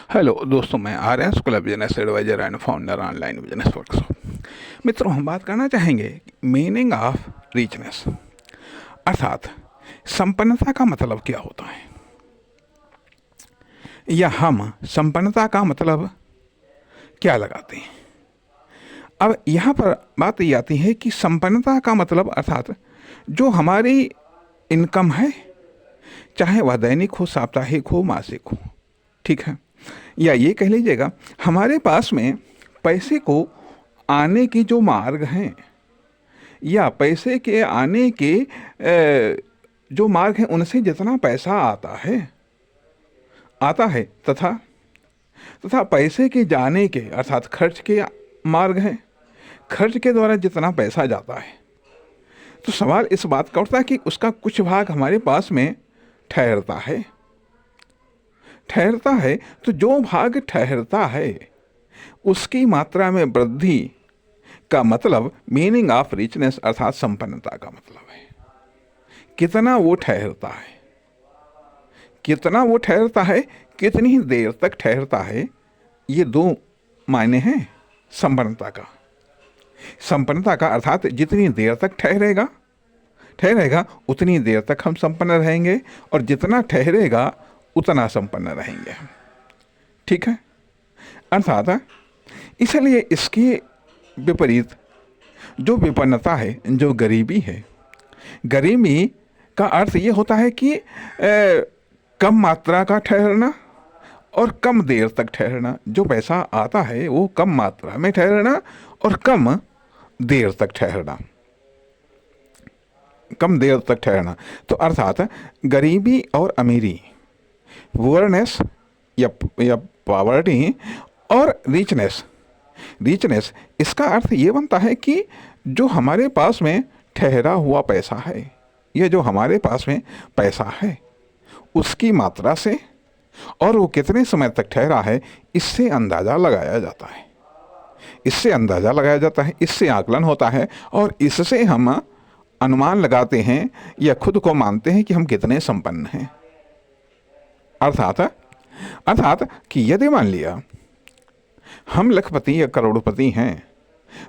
Hello दोस्तों, मैं Aryan school of business advisor and founder online business workshop. मित्रों, हम बात करना चाहेंगे मीनिंग ऑफ रिचनेस, अर्थात संपन्नता का मतलब क्या होता है, या हम संपन्नता का मतलब क्या लगाते हैं। अब यहाँ पर बात ये आती है कि संपन्नता का मतलब अर्थात जो हमारी इनकम है, चाहे वह दैनिक हो, साप्ताहिक हो, मासिक हो, ठीक है, या ये कह लीजिएगा हमारे पास में पैसे को आने की जो मार्ग हैं, या पैसे के आने के जो मार्ग हैं उनसे जितना पैसा आता है तथा तथा पैसे के जाने के अर्थात खर्च के मार्ग हैं, खर्च के द्वारा जितना पैसा जाता है। तो सवाल इस बात का उठता है कि उसका कुछ भाग हमारे पास में ठहरता है तो जो भाग ठहरता है उसकी मात्रा में वृद्धि का मतलब मीनिंग ऑफ रिचनेस अर्थात संपन्नता का मतलब है। कितना वो ठहरता है, कितनी देर तक ठहरता है, ये दो मायने हैं संपन्नता का अर्थात जितनी देर तक ठहरेगा उतनी देर तक हम संपन्न रहेंगे, और जितना ठहरेगा उतना संपन्न रहेंगे, ठीक है। अर्थात इसलिए इसके विपरीत जो विपन्नता है, जो गरीबी है, गरीबी का अर्थ ये होता है कि कम मात्रा का ठहरना और कम देर तक ठहरना। जो पैसा आता है वो कम मात्रा में ठहरना और कम देर तक ठहरना। तो अर्थात गरीबी और अमीरी, पुअरनेस या पॉवर्टी और रिचनेस, इसका अर्थ ये बनता है कि जो हमारे पास में ठहरा हुआ पैसा है, यह जो हमारे पास में पैसा है उसकी मात्रा से और वो कितने समय तक ठहरा है, इससे अंदाज़ा लगाया जाता है, इससे आकलन होता है, और इससे हम अनुमान लगाते हैं या खुद को मानते हैं कि हम कितने संपन्न हैं। अर्थात कि यदि मान लिया हम लखपति या करोड़पति हैं,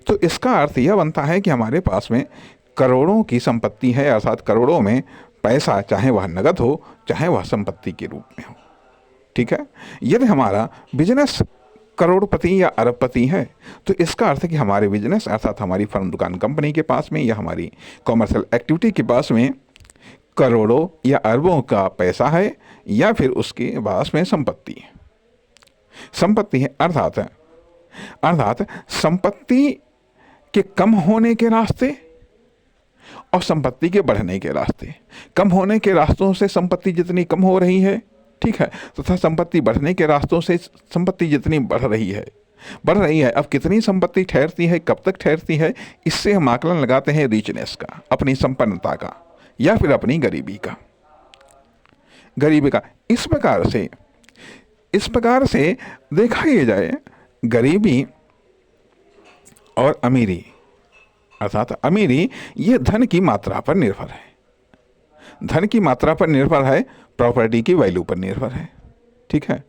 तो इसका अर्थ यह बनता है कि हमारे पास में करोड़ों की संपत्ति है, अर्थात करोड़ों में पैसा, चाहे वह नगद हो चाहे वह संपत्ति के रूप में हो, ठीक है। यदि हमारा बिजनेस करोड़पति या अरबपति है, तो इसका अर्थ है कि हमारे बिजनेस अर्थात हमारी फर्म, दुकान, कंपनी के पास में या हमारी कॉमर्शियल एक्टिविटी के पास में करोड़ों या अरबों का पैसा है, या फिर उसके पास में संपत्ति है। अर्थात संपत्ति के कम होने के रास्ते और संपत्ति के बढ़ने के रास्ते। कम होने के रास्तों से संपत्ति जितनी कम हो रही है, ठीक है, तथा संपत्ति बढ़ने के रास्तों से संपत्ति जितनी बढ़ रही है। अब कितनी संपत्ति ठहरती है, कब तक ठहरती है, इससे हम आकलन लगाते हैं रिचनेस का, अपनी संपन्नता का, या फिर अपनी गरीबी का। इस प्रकार से देखा ये जाए, गरीबी और अमीरी, अर्थात अमीरी, ये धन की मात्रा पर निर्भर है, प्रॉपर्टी की वैल्यू पर निर्भर है, ठीक है।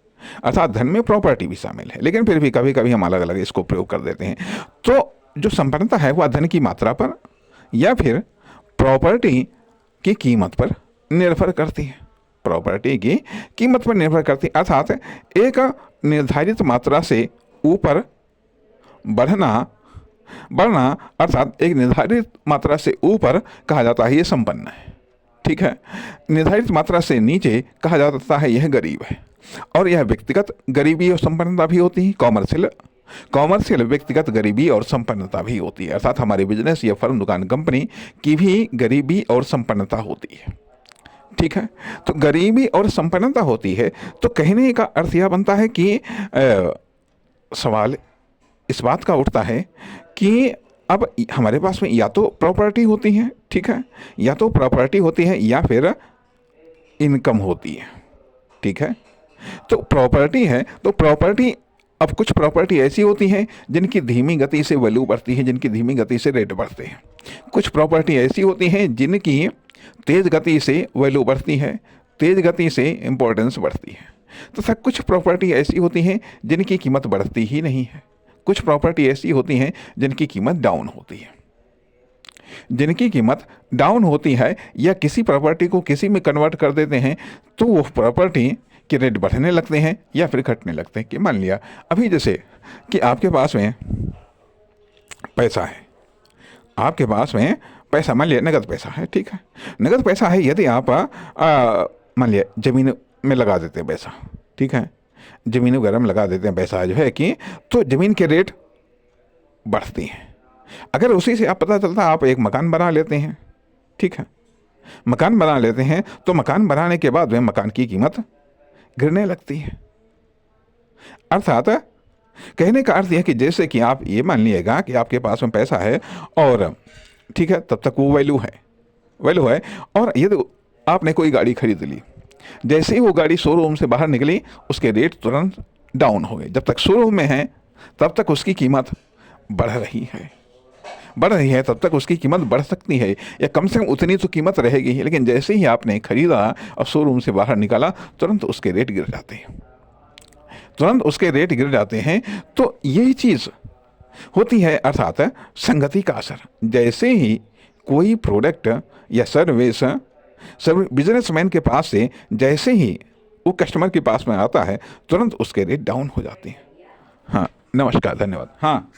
अर्थात धन में प्रॉपर्टी भी शामिल है, लेकिन फिर भी कभी कभी हम अलग अलग इसको प्रयोग कर देते हैं। तो जो संपन्नता है वह धन की मात्रा पर या फिर प्रॉपर्टी की कीमत पर निर्भर करती है, अर्थात एक निर्धारित मात्रा से ऊपर बढ़ना, अर्थात एक निर्धारित मात्रा से ऊपर कहा जाता है ये संपन्न है, ठीक है। निर्धारित मात्रा से नीचे कहा जाता है यह गरीब है। और यह व्यक्तिगत गरीबी और संपन्नता भी होती है, कॉमर्शियल व्यक्तिगत गरीबी और संपन्नता भी होती है, अर्थात हमारे बिजनेस या फर्म, दुकान, कंपनी की भी गरीबी और संपन्नता होती है, ठीक है। तो गरीबी और संपन्नता होती है, तो कहने का अर्थ यह बनता है कि सवाल इस बात का उठता है कि अब हमारे पास में या तो प्रॉपर्टी होती है, ठीक है, या फिर इनकम होती है, ठीक है। तो प्रॉपर्टी है, तो प्रॉपर्टी, अब कुछ प्रॉपर्टी ऐसी होती हैं जिनकी धीमी गति से वैल्यू बढ़ती है, जिनकी धीमी गति से रेट बढ़ते हैं। कुछ प्रॉपर्टी ऐसी होती हैं जिनकी तेज़ गति से वैल्यू बढ़ती है, तेज़ गति से इम्पोर्टेंस बढ़ती है। तथा कुछ प्रॉपर्टी ऐसी होती हैं जिनकी कीमत बढ़ती ही नहीं है, कुछ प्रॉपर्टी ऐसी होती हैं जिनकी कीमत डाउन होती है। जिनकी कीमत डाउन होती है या किसी प्रॉपर्टी को किसी में कन्वर्ट कर देते हैं तो वो प्रॉपर्टी के रेट बढ़ने लगते हैं या फिर घटने लगते हैं। कि मान लिया अभी जैसे कि आपके पास में पैसा है, आपके पास में पैसा, मान लिया नगद पैसा है, ठीक है, नगद पैसा है, यदि आप मान लिया ज़मीन में लगा देते हैं पैसा, ठीक है, ज़मीन वगैरह में लगा देते हैं पैसा जो है कि, तो ज़मीन के रेट बढ़ती हैं। अगर उसी से आप पता चलता आप एक मकान बना लेते हैं, ठीक है, मकान बना लेते हैं तो मकान बनाने के बाद में मकान की कीमत गिरने लगती है। अर्थात कहने का अर्थ यह कि जैसे कि आप ये मान लीजिएगा कि आपके पास में पैसा है और ठीक है, तब तक वो वैल्यू है और यदि आपने कोई गाड़ी खरीद ली, जैसे ही वो गाड़ी शोरूम से बाहर निकली उसके रेट तुरंत डाउन हो गए। जब तक शोरूम में है तब तक उसकी कीमत बढ़ रही है, तब तक उसकी कीमत बढ़ सकती है या कम से कम उतनी तो कीमत रहेगी ही, लेकिन जैसे ही आपने खरीदा और शोरूम से बाहर निकाला तुरंत उसके रेट गिर जाते हैं। तो यही चीज़ होती है, अर्थात संगति का असर। जैसे ही कोई प्रोडक्ट या सर्विस बिजनेसमैन के पास से जैसे ही वो कस्टमर के पास में आता है तुरंत उसके रेट डाउन हो जाते हैं। हाँ, नमस्कार, धन्यवाद। हाँ।